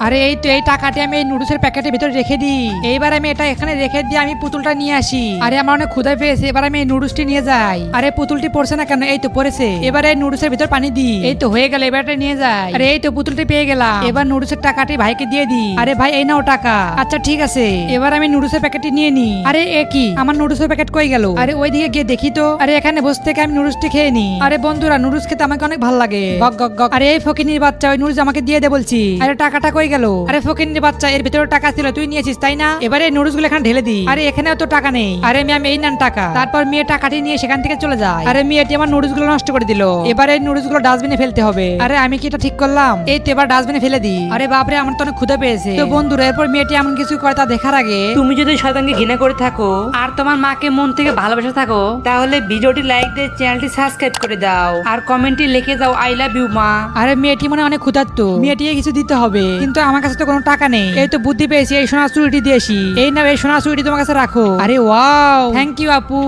আরে এই তো এই টাকাটি আমি এই নুডলসের প্যাকেটের ভিতরে রেখে দিই। এইবার আমি এটা এখানে রেখে দিয়ে আমি পুতুলটা নিয়ে আসি। আরে আমার অনেক ক্ষুধা পেয়েছে, এবার আমি এই নুডলসটি নিয়ে যাই। আরে পুতুলটি পড়ছে না কেন? এই তো পড়েছে। এবারে এই নুডলসের ভিতর পানি দিই। এই তো হয়ে গেল, এবার এটা নিয়ে যাই। আরে এই তো পুতুলটি পেয়ে গেলাম। এবার নুডলসের টাকাটি ভাইকে দিয়ে দিই। আরে ভাই এই নাও টাকা। আচ্ছা ঠিক আছে, এবার আমি নুডলসের প্যাকেটটি নিয়ে নি। আরে এ কি, আমার নুডলসের প্যাকেট কই গেল? আরে ওই দিকে গিয়ে দেখি তো। আরে এখানে বসে থেকে আমি নুডলসটি খেয়ে নি। আরে বন্ধুরা, নুডলস খেতে আমাকে অনেক ভালো লাগে। গক গক গক। আরে এই ফকিনির বাচ্চা, ওই নুডলস আমাকে দিয়ে দে বলছি। আরে টাকাটা কই গেল? আরে ফকিনির বাচ্চা, এর ভিতরে টাকা ছিল, তুই নিয়েছিস তাই না? এবারে নুডলস গুলো এখানে ঢেলে দি। আরে এখানেও তো টাকা নেই। আরে ম্যাম এই নেন টাকা। তারপর মেয়ে টাকাটি নিয়ে সেখান থেকে চলে যায়। আরে মেয়েটি আমার নুডলস গুলো নষ্ট করে দিল। এবারে নুডলস গুলো ডাস্টবিনে ফেলতে হবে। আরে আমি কি এটা ঠিক করলাম? এই তো এবার ডাস্টবিনে ফেলে দি। আরে বাপরে, আমার তো অনেক ক্ষুধা পেয়েছে। তো বন্ধুরা, এরপর মেয়েটি এমন কিছু করে তা দেখার আগে তুমি যদি শয়তানকে ঘৃণা করে থাকো আর তোমার মাকে মন থেকে ভালোবেসে থাকো, তাহলে ভিডিওটি লাইক দিয়ে চ্যানেলটি সাবস্ক্রাইব করে দাও আর কমেন্টে লিখে দাও আই লাভ ইউ মা। আরে মেয়েটি মনে হয় অনেক ক্ষুধার্ত, মেয়েটিকে কিছু দিতে হবে, কিন্তু আমার কাছে তো কোনো টাকা নেই। এই তো বুদ্ধি পেয়েছি, এই সোনার চুড়িটি দিয়েছি। এই নাও, এই সোনার চুড়িটি তোমার কাছে রাখো। আরে ওয়াও, থ্যাংক ইউ আপু।